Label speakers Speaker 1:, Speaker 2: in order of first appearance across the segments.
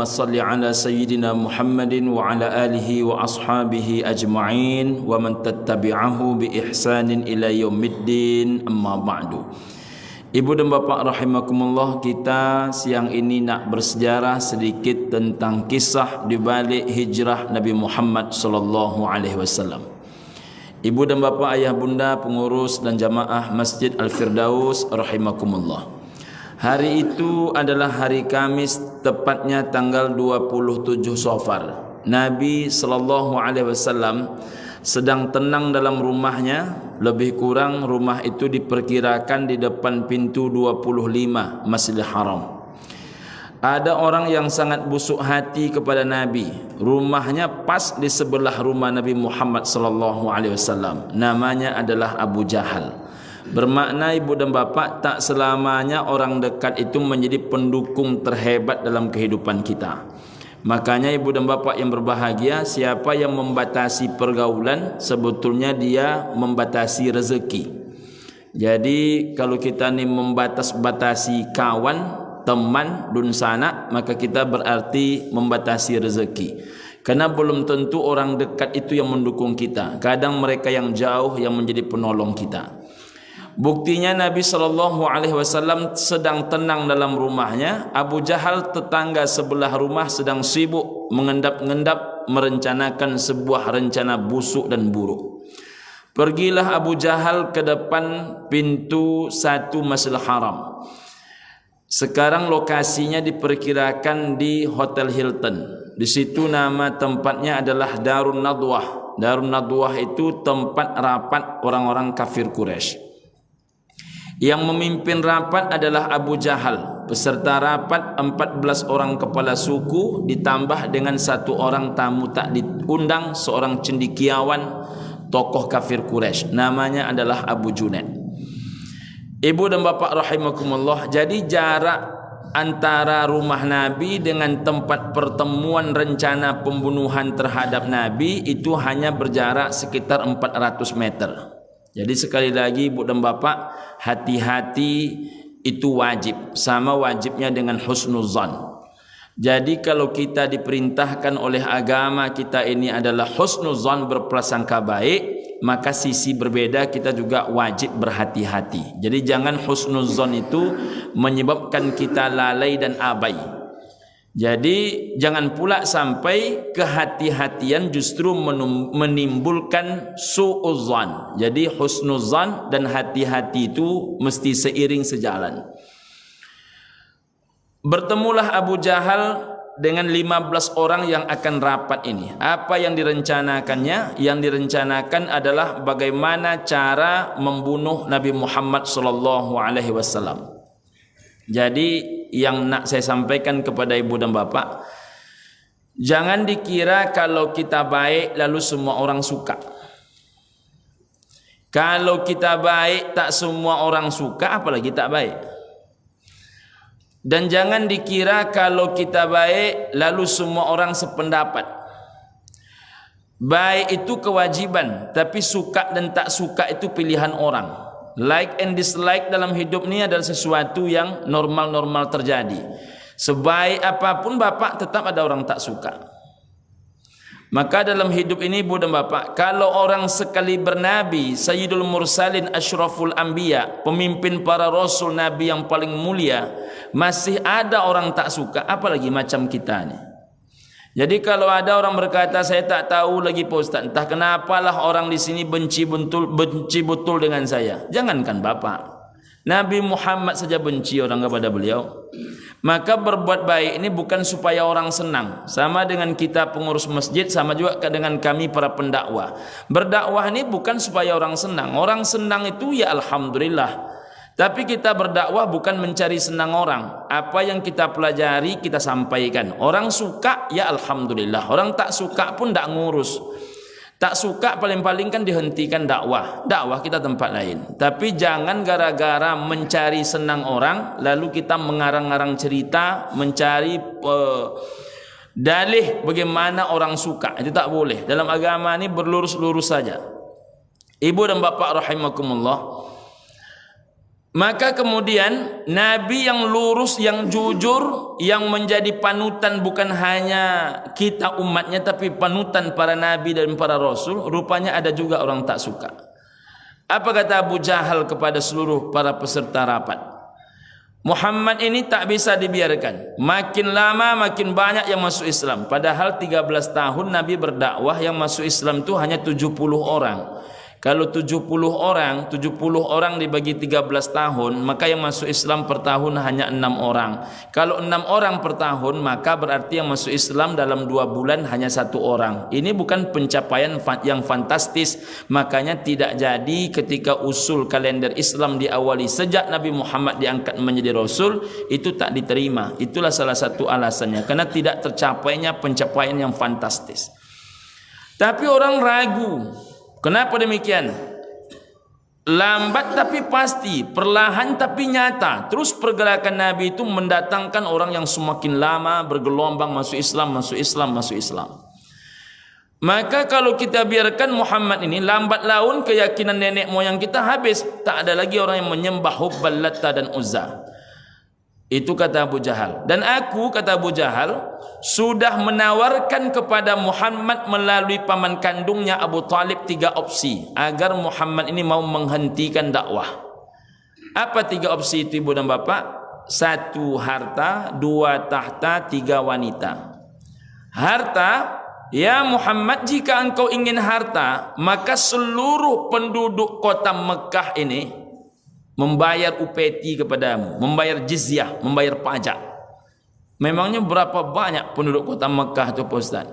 Speaker 1: Salli ala sayyidina Muhammadin wa ala alihi wa ashabihi ajma'in wa man tattabi'ahu bi ihsanin ila yaumiddin, amma ba'du. Ibu dan bapak rahimakumullah, kita siang ini nak bersejarah sedikit tentang kisah di balik hijrah Nabi Muhammad sallallahu alaihi wasallam. Ibu dan bapak, ayah bunda, pengurus dan jamaah Masjid Al-Firdaus rahimakumullah. Hari itu adalah hari Kamis, tepatnya tanggal 27 Safar. Nabi sallallahu alaihi wasallam sedang tenang dalam rumahnya. Lebih kurang rumah itu diperkirakan di depan pintu 25 Masjidil Haram. Ada orang yang sangat busuk hati kepada Nabi. Rumahnya pas di sebelah rumah Nabi Muhammad sallallahu alaihi wasallam. Namanya adalah Abu Jahal. Bermakna ibu dan bapak, tak selamanya orang dekat itu menjadi pendukung terhebat dalam kehidupan kita. Makanya ibu dan bapak yang berbahagia, siapa yang membatasi pergaulan, sebetulnya dia membatasi rezeki. Jadi kalau kita ni membatasi kawan, teman, dunsana, maka kita berarti membatasi rezeki. Karena belum tentu orang dekat itu yang mendukung kita. Kadang mereka yang jauh yang menjadi penolong kita. Buktinya Nabi SAW sedang tenang dalam rumahnya. Abu Jahal tetangga sebelah rumah sedang sibuk mengendap-endap merencanakan sebuah rencana busuk dan buruk. Pergilah Abu Jahal ke depan pintu satu Masjidil Haram. Sekarang lokasinya diperkirakan di Hotel Hilton. Di situ nama tempatnya adalah Darun Nadwah. Darun Nadwah itu tempat rapat orang-orang kafir Quraisy. Yang memimpin rapat adalah Abu Jahal. Peserta rapat 14 orang kepala suku ditambah dengan satu orang tamu tak diundang, seorang cendekiawan tokoh kafir Quraisy. Namanya adalah Abu Junaid. Ibu dan bapak rahimakumullah, jadi jarak antara rumah Nabi dengan tempat pertemuan rencana pembunuhan terhadap Nabi itu hanya berjarak sekitar 400 meter. Jadi sekali lagi ibu dan bapak, hati-hati itu wajib. Sama wajibnya dengan husnuzan. Jadi kalau kita diperintahkan oleh agama kita ini adalah husnuzan, berprasangka baik, maka sisi berbeda kita juga wajib berhati-hati. Jadi jangan husnuzan itu menyebabkan kita lalai dan abai. Jadi jangan pula sampai kehati-hatian justru menimbulkan su'uzzan. Jadi husnuzan dan hati-hati itu mesti seiring sejalan. Bertemulah Abu Jahal dengan 15 orang yang akan rapat ini. Apa yang direncanakannya? Yang direncanakan adalah bagaimana cara membunuh Nabi Muhammad sallallahu alaihi wasallam. Jadi yang nak saya sampaikan kepada ibu dan bapak, jangan dikira kalau kita baik lalu semua orang suka. Kalau kita baik tak semua orang suka, apalagi tak baik. Dan jangan dikira kalau kita baik lalu semua orang sependapat. Baik itu kewajiban, tapi suka dan tak suka itu pilihan orang. Like and dislike dalam hidup ini adalah sesuatu yang normal-normal terjadi. Sebaik apapun bapak, tetap ada orang tak suka. Maka dalam hidup ini ibu dan bapak, kalau orang sekali bernabi, Sayyidul Mursalin, Ashraful Anbiya, pemimpin para rasul, nabi yang paling mulia, masih ada orang tak suka, apalagi macam kita ni. Jadi kalau ada orang berkata, saya tak tahu lagi Pak Ustaz, entah kenapalah orang di sini benci betul dengan saya. Jangankan bapak, Nabi Muhammad saja benci orang kepada beliau. Maka berbuat baik ini bukan supaya orang senang. Sama dengan kita pengurus masjid, sama juga dengan kami para pendakwah. Berdakwah ini bukan supaya orang senang. Orang senang itu ya alhamdulillah. Tapi kita berdakwah bukan mencari senang orang. Apa yang kita pelajari kita sampaikan. Orang suka ya alhamdulillah. Orang tak suka pun tak ngurus. Tak suka paling-paling kan dihentikan dakwah. Dakwah kita tempat lain. Tapi jangan gara-gara mencari senang orang lalu kita mengarang-arang cerita, mencari dalih bagaimana orang suka. Itu tak boleh. Dalam agama ini berlurus-lurus saja. Ibu dan bapak rahimakumullah, Maka kemudian Nabi yang lurus, yang jujur, yang menjadi panutan bukan hanya kita umatnya tapi panutan para nabi dan para rasul, rupanya ada juga orang tak suka. Apa kata Abu Jahal kepada seluruh para peserta rapat? Muhammad ini tak bisa dibiarkan. Makin lama makin banyak yang masuk Islam. Padahal 13 tahun Nabi berdakwah, yang masuk Islam itu hanya 70 orang. Kalau 70 orang dibagi 13 tahun, maka yang masuk Islam per tahun hanya 6 orang. Kalau 6 orang per tahun, maka berarti yang masuk Islam dalam 2 bulan hanya 1 orang. Ini bukan pencapaian yang fantastis. Makanya tidak jadi ketika usul kalender Islam diawali sejak Nabi Muhammad diangkat menjadi Rasul, itu tak diterima. Itulah salah satu alasannya, karena tidak tercapainya pencapaian yang fantastis. Tapi orang ragu. Kenapa demikian? Lambat tapi pasti, perlahan tapi nyata. Terus pergerakan Nabi itu mendatangkan orang yang semakin lama bergelombang masuk Islam, masuk Islam, masuk Islam. Maka kalau kita biarkan Muhammad ini, lambat laun keyakinan nenek moyang kita habis. Tak ada lagi orang yang menyembah Hubbal Latta dan Uzza. Itu kata Abu Jahal. Dan aku, kata Abu Jahal, sudah menawarkan kepada Muhammad melalui paman kandungnya Abu Talib 3 opsi agar Muhammad ini mau menghentikan dakwah. Apa 3 opsi itu, ibu dan bapak? 1 harta, 2 tahta, 3 wanita. Harta, ya Muhammad, jika engkau ingin harta, maka seluruh penduduk kota Mekah ini membayar upeti kepadamu, membayar jizyah, membayar pajak. Memangnya berapa banyak penduduk kota Mekah itu, Pak Ustaz?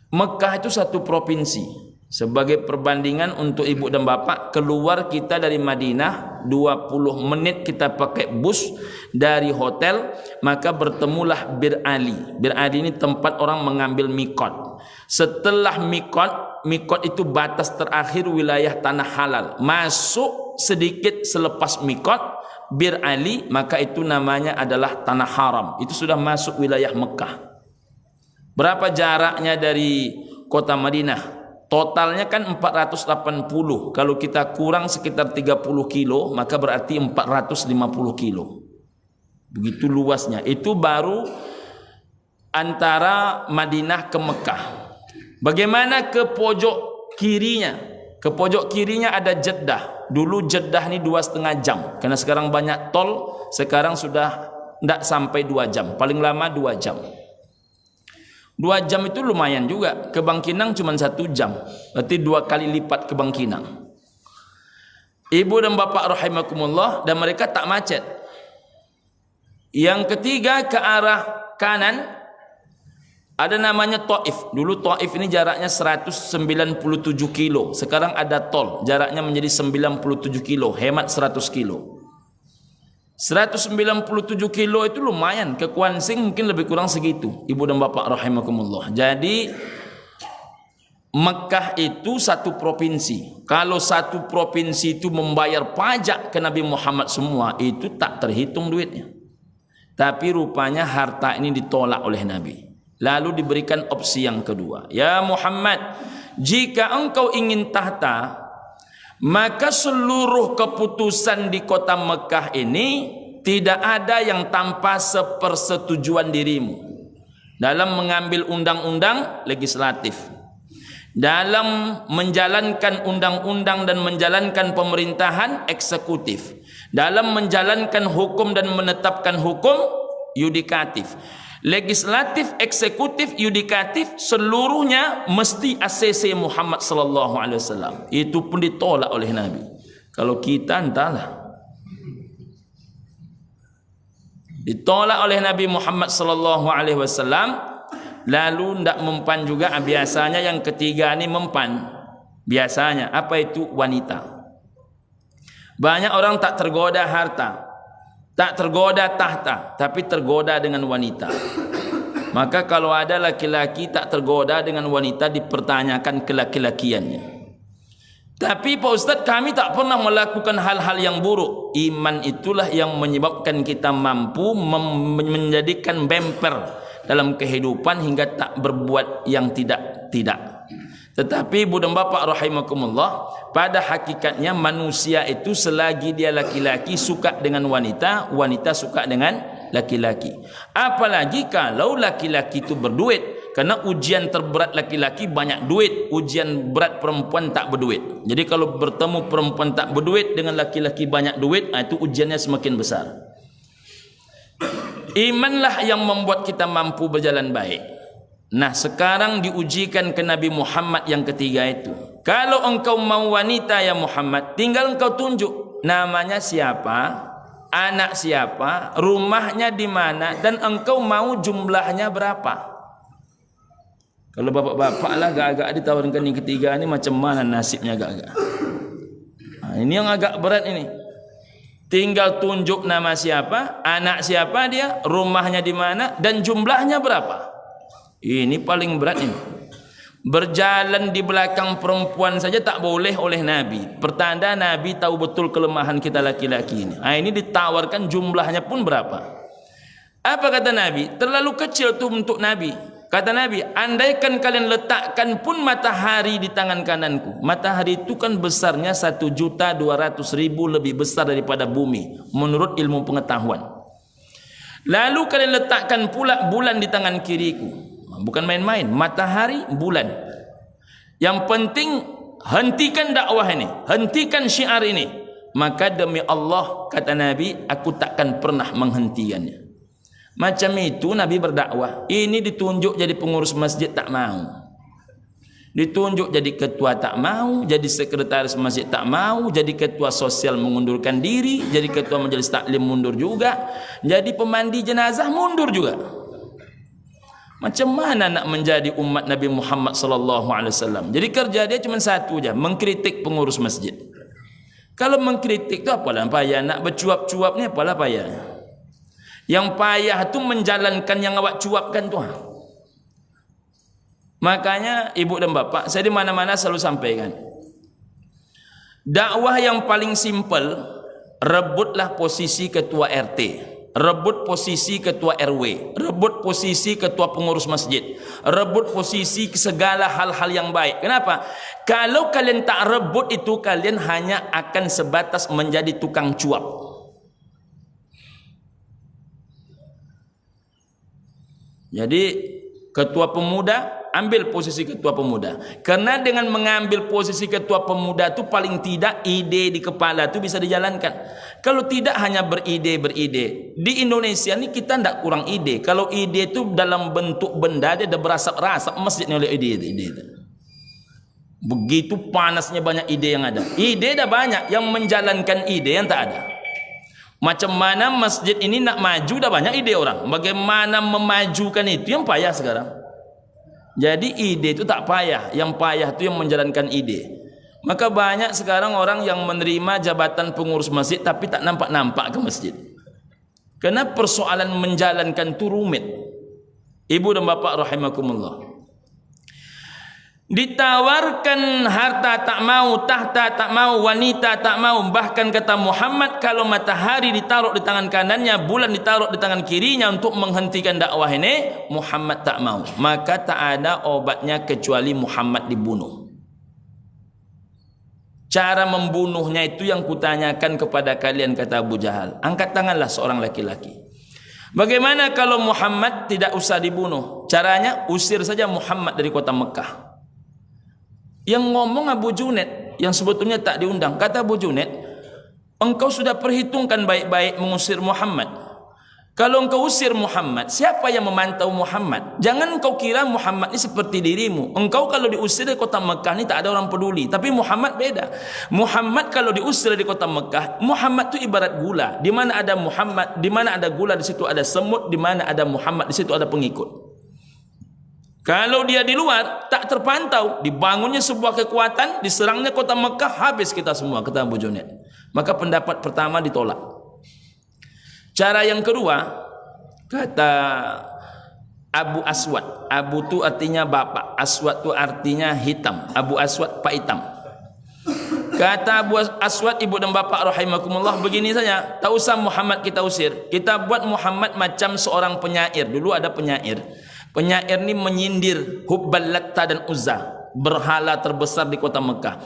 Speaker 1: Mekah itu 1 provinsi. Sebagai perbandingan untuk ibu dan bapak, keluar kita dari Madinah 20 menit kita pakai bus dari hotel, maka bertemulah Bir Ali. Bir Ali ini tempat orang mengambil mikot. Setelah mikot itu batas terakhir wilayah tanah halal. Masuk sedikit selepas mikot Bir Ali, maka itu namanya adalah tanah haram. Itu sudah masuk wilayah Mekah. Berapa jaraknya dari kota Madinah? Totalnya kan 480. Kalau kita kurang sekitar 30 kilo, maka berarti 450 kilo. Begitu luasnya. Itu baru antara Madinah ke Mekah. Bagaimana ke pojok kirinya? Ke pojok kirinya ada Jeddah. Dulu Jeddah ini 2,5 jam. Karena sekarang banyak tol, sekarang sudah tidak sampai 2 jam. Paling lama 2 jam. 2 jam itu lumayan juga. Ke Bangkinang cuma 1 jam. Berarti 2 kali lipat ke Bangkinang. Ibu dan bapak rahimakumullah, dan mereka tak macet. Yang ketiga ke arah kanan ada namanya Taif. Dulu Taif ini jaraknya 197 kilo. Sekarang ada tol, jaraknya menjadi 97 kilo, hemat 100 kilo. 197 kilo itu lumayan. Ke Kuansing mungkin lebih kurang segitu, ibu dan bapak rahimakumullah. Jadi Mekah itu 1 provinsi. Kalau 1 provinsi itu membayar pajak ke Nabi Muhammad semua, itu tak terhitung duitnya. Tapi rupanya harta ini ditolak oleh Nabi. Lalu diberikan opsi yang kedua. Ya Muhammad, jika engkau ingin tahta, maka seluruh keputusan di kota Mekah ini tidak ada yang tanpa sepersetujuan dirimu. Dalam mengambil undang-undang legislatif, dalam menjalankan undang-undang dan menjalankan pemerintahan eksekutif, dalam menjalankan hukum dan menetapkan hukum yudikatif. Legislatif, eksekutif, yudikatif, seluruhnya mesti ACC Muhammad sallallahu alaihi wasallam. Itu pun ditolak oleh Nabi. Kalau kita entahlah. Ditolak oleh Nabi Muhammad sallallahu alaihi wasallam. Lalu ndak mempan juga. Biasanya yang ketiga ini mempan. Biasanya apa itu? Wanita. Banyak orang tak tergoda harta, tak tergoda tahta, tapi tergoda dengan wanita. Maka kalau ada laki-laki tak tergoda dengan wanita, dipertanyakan kelaki-lakiannya. Tapi Pak Ustadz, kami tak pernah melakukan hal-hal yang buruk. Iman itulah yang menyebabkan kita mampu menjadikan bemper dalam kehidupan hingga tak berbuat yang tidak. Tetapi ibu dan bapa rahimakumullah, pada hakikatnya manusia itu selagi dia laki-laki suka dengan wanita, wanita suka dengan laki-laki. Apalagi kalau laki-laki itu berduit. Karena ujian terberat laki-laki banyak duit, ujian berat perempuan tak berduit. Jadi kalau bertemu perempuan tak berduit dengan laki-laki banyak duit, itu ujiannya semakin besar. Imanlah yang membuat kita mampu berjalan baik. Nah, sekarang diujikan ke Nabi Muhammad yang ketiga itu. Kalau engkau mau wanita ya Muhammad, tinggal engkau tunjuk namanya siapa, anak siapa, rumahnya di mana, dan engkau mau jumlahnya berapa. Kalau bapak-bapak lah agak-agak ditawarkan yang ketiga ini, macam mana nasibnya agak-agak. Nah, ini yang agak berat ini. Tinggal tunjuk nama siapa, anak siapa dia, rumahnya di mana, dan jumlahnya berapa. Ini paling berat ini. Berjalan di belakang perempuan saja tak boleh oleh Nabi. Pertanda Nabi tahu betul kelemahan kita laki-laki ini. Ini ditawarkan jumlahnya pun berapa. Apa kata Nabi? Terlalu kecil tu untuk Nabi. Kata Nabi, andaikan kalian letakkan pun matahari di tangan kananku. Matahari itu kan besarnya 1.200.000 lebih besar daripada bumi menurut ilmu pengetahuan. Lalu kalian letakkan pula bulan di tangan kiriku. Bukan main-main, matahari, bulan. Yang penting hentikan dakwah ini, hentikan syiar ini. Maka demi Allah, kata Nabi, aku takkan pernah menghentikannya. Macam itu Nabi berdakwah. Ini ditunjuk jadi pengurus masjid tak mau. Ditunjuk jadi ketua tak mau, jadi sekretaris masjid tak mau, jadi ketua sosial mengundurkan diri, jadi ketua majelis taklim mundur juga, jadi pemandi jenazah mundur juga. Macam mana nak menjadi umat Nabi Muhammad sallallahu alaihi wasallam? Jadi kerja dia cuma satu aja, mengkritik pengurus masjid. Kalau mengkritik tu apalah payah, nak bercuap-cuap ni apalah payah. Yang payah tu menjalankan yang awak cuapkan tu. Makanya ibu dan bapa, saya di mana-mana selalu sampaikan. Dakwah yang paling simple, rebutlah posisi ketua RT. Rebut posisi ketua RW, rebut posisi ketua pengurus masjid, rebut posisi segala hal-hal yang baik. Kenapa? Kalau kalian tak rebut itu, kalian hanya akan sebatas menjadi tukang cuap. Jadi ketua pemuda, ambil posisi ketua pemuda. Karena dengan mengambil posisi ketua pemuda itu paling tidak ide di kepala itu bisa dijalankan. Kalau tidak hanya beride. Di Indonesia ni kita tidak kurang ide. Kalau ide itu dalam bentuk benda, dia dah berasap-rasap masjid ni oleh ide itu. Begitu panasnya banyak ide yang ada. Ide dah banyak, yang menjalankan ide yang tak ada. Macam mana masjid ini nak maju, dah banyak ide orang. Bagaimana memajukan itu yang payah sekarang. Jadi ide itu tak payah, yang payah itu yang menjalankan ide. Maka banyak sekarang orang yang menerima jabatan pengurus masjid tapi tak nampak-nampak ke masjid. Kerana persoalan menjalankan itu rumit. Ibu dan bapa rahimakumullah. Ditawarkan harta tak mau, tahta tak mau, wanita tak mau. Bahkan kata Muhammad, kalau matahari ditaruh di tangan kanannya, bulan ditaruh di tangan kirinya untuk menghentikan dakwah ini, Muhammad tak mau. Maka tak ada obatnya kecuali Muhammad dibunuh. Cara membunuhnya itu yang kutanyakan kepada kalian, kata Abu Jahal. Angkat tanganlah seorang laki-laki. Bagaimana kalau Muhammad tidak usah dibunuh? Caranya usir saja Muhammad dari kota Mekah. Yang ngomong Abu Junaid, yang sebetulnya tak diundang. Kata Abu Junaid, engkau sudah perhitungkan baik-baik mengusir Muhammad. Kalau engkau usir Muhammad, siapa yang memantau Muhammad? Jangan engkau kira Muhammad ini seperti dirimu. Engkau kalau diusir dari kota Mekah ni tak ada orang peduli. Tapi Muhammad beda. Muhammad kalau diusir dari kota Mekah, Muhammad itu ibarat gula. Di mana ada Muhammad, di mana ada gula, di situ ada semut. Di mana ada Muhammad, di situ ada pengikut. Kalau dia di luar, tak terpantau. Dibangunnya sebuah kekuatan, diserangnya kota Mekah, habis kita semua, kata Abu Junaid. Maka pendapat pertama ditolak. Cara yang kedua, kata Abu Aswad. Abu tu artinya bapak, Aswad tu artinya hitam. Abu Aswad Pak Hitam. Kata Abu Aswad, ibu dan bapak rahimakumullah, begini saja, tak usah Muhammad kita usir. Kita buat Muhammad macam seorang penyair. Dulu ada penyair. Penyair ni menyindir Hubbal Latta dan Uzza. berhala terbesar di kota Mekah.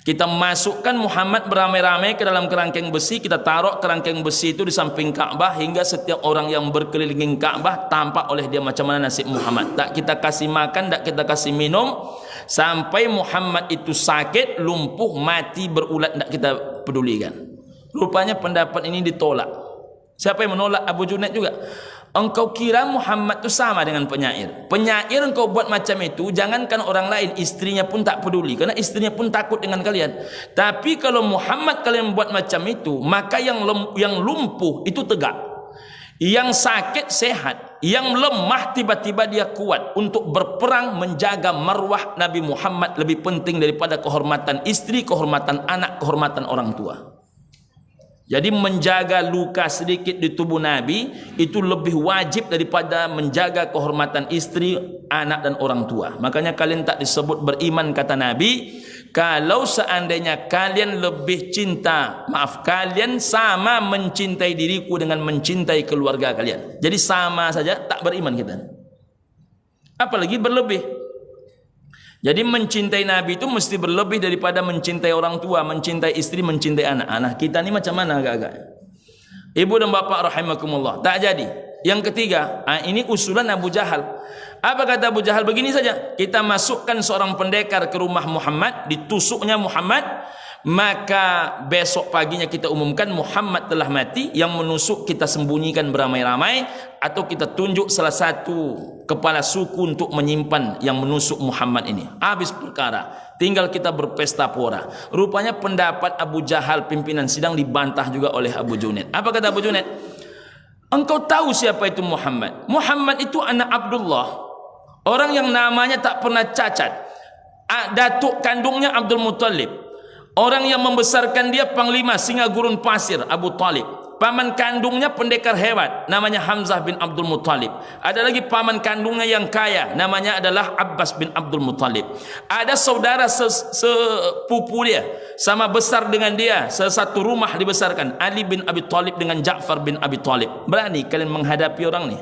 Speaker 1: Kita masukkan Muhammad beramai-ramai ke dalam kerangkeng besi, kita taruh kerangkeng besi itu di samping Ka'bah hingga setiap orang yang berkeliling Ka'bah tampak oleh dia macam mana nasib Muhammad. Tak kita kasih makan, tak kita kasih minum, sampai Muhammad itu sakit, lumpuh, mati, berulat, tak kita pedulikan. Rupanya pendapat ini ditolak. Siapa yang menolak? Abu Junaid juga. Engkau kira Muhammad itu sama dengan penyair. Penyair engkau buat macam itu, jangankan orang lain, istrinya pun tak peduli, karena istrinya pun takut dengan kalian. Tapi kalau Muhammad kalian buat macam itu, maka yang lumpuh itu tegak, yang sakit sehat, yang lemah tiba-tiba dia kuat untuk berperang menjaga marwah Nabi Muhammad lebih penting daripada kehormatan istri, kehormatan anak, kehormatan orang tua. Jadi menjaga luka sedikit di tubuh Nabi itu lebih wajib daripada menjaga kehormatan istri, anak dan orang tua. Makanya kalian tak disebut beriman, kata Nabi, kalau seandainya kalian lebih cinta, kalian sama mencintai diriku dengan mencintai keluarga kalian. Jadi sama saja, tak beriman kita. Apalagi berlebih. Jadi mencintai Nabi itu mesti berlebih daripada mencintai orang tua, mencintai istri, mencintai anak. Anak kita ni macam mana agak-agak? Ibu dan bapa rahimakumullah. Tak jadi. Yang ketiga, ini usulan Abu Jahal. Apa kata Abu Jahal? Begini saja. Kita masukkan seorang pendekar ke rumah Muhammad, ditusuknya Muhammad, maka besok paginya kita umumkan Muhammad telah mati, yang menusuk kita sembunyikan beramai-ramai, atau kita tunjuk salah satu kepala suku untuk menyimpan yang menusuk Muhammad ini. Habis perkara, tinggal kita berpesta pora. Rupanya pendapat Abu Jahal pimpinan sidang dibantah juga oleh Abu Junaid. Apa kata Abu Junaid? Engkau tahu siapa itu Muhammad? Muhammad itu anak Abdullah, orang yang namanya tak pernah cacat. Datuk kandungnya Abdul Muttalib, orang yang membesarkan dia panglima singa gurun pasir Abu Talib. Paman kandungnya pendekar hebat, namanya Hamzah bin Abdul Muttalib. Ada lagi paman kandungnya yang kaya, namanya adalah Abbas bin Abdul Muttalib. Ada saudara sepupu dia, sama besar dengan dia, sesatu rumah dibesarkan, Ali bin Abi Thalib dengan Ja'far bin Abi Thalib. Berani kalian menghadapi orang ni?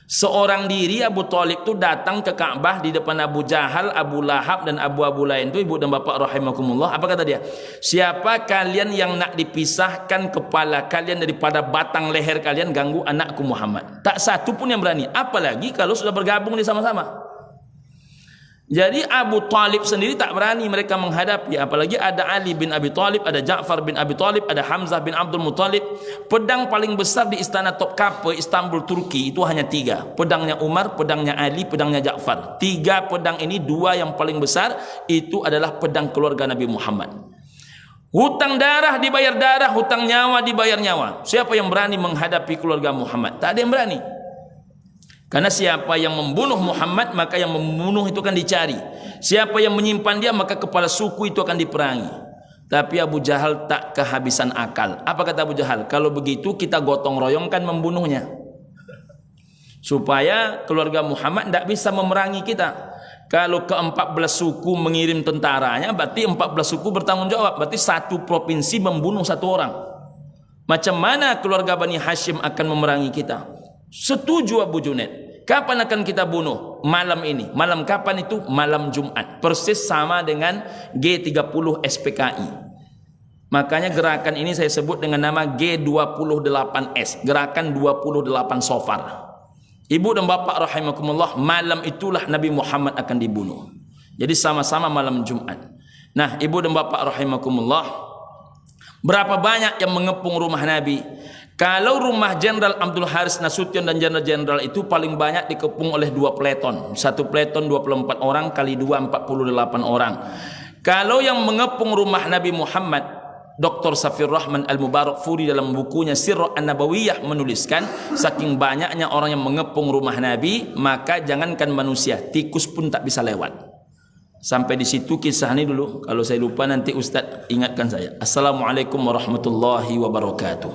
Speaker 1: Seorang diri Abu Thalib tu datang ke Ka'bah di depan Abu Jahal, Abu Lahab dan Abu lain tu, ibu dan bapa rahimakumullah. Apa kata dia? Siapa kalian yang nak dipisahkan kepala kalian daripada batang leher kalian ganggu anakku Muhammad? Tak satu pun yang berani. Apalagi kalau sudah bergabung di sama-sama. Jadi Abu Talib sendiri tak berani mereka menghadapi, apalagi ada Ali bin Abi Thalib, ada Ja'far bin Abi Thalib, ada Hamzah bin Abdul Muttalib. Pedang paling besar di istana Topkapi Istanbul Turki itu hanya 3. Pedangnya Umar, pedangnya Ali, pedangnya Ja'far. 3 pedang ini, 2 yang paling besar itu adalah pedang keluarga Nabi Muhammad. Hutang darah dibayar darah, hutang nyawa dibayar nyawa. Siapa yang berani menghadapi keluarga Muhammad? Tak ada yang berani. Karena siapa yang membunuh Muhammad, maka yang membunuh itu akan dicari. Siapa yang menyimpan dia, maka kepala suku itu akan diperangi. Tapi Abu Jahal tak kehabisan akal. Apa kata Abu Jahal? Kalau begitu kita gotong royongkan membunuhnya, supaya keluarga Muhammad tidak bisa memerangi kita. Kalau ke-14 suku mengirim tentaranya, berarti 14 suku bertanggung jawab. Berarti satu provinsi membunuh 1 orang. Macam mana keluarga Bani Hashim akan memerangi kita? Setuju Abu Junaid. Kapan akan kita bunuh? Malam ini. Malam kapan itu? Malam Jumat. Persis sama dengan G30 SPKI. Makanya gerakan ini saya sebut dengan nama G28S. Gerakan 28 Safar. Ibu dan bapak rahimakumullah, malam itulah Nabi Muhammad akan dibunuh. Jadi sama-sama malam Jumat. Nah, ibu dan bapak rahimakumullah, berapa banyak yang mengepung rumah Nabi? Kalau rumah Jenderal Abdul Haris Nasution dan jenderal-jenderal itu paling banyak dikepung oleh 2 peleton. 1 peleton 24 orang kali 2 48 orang. Kalau yang mengepung rumah Nabi Muhammad, Dr. Safir Rahman Al-Mubarak Furi dalam bukunya Sirah An-Nabawiyah menuliskan, saking banyaknya orang yang mengepung rumah Nabi, maka jangankan manusia, tikus pun tak bisa lewat. Sampai di situ kisah ini dulu. Kalau saya lupa nanti Ustaz ingatkan saya. Assalamualaikum warahmatullahi wabarakatuh.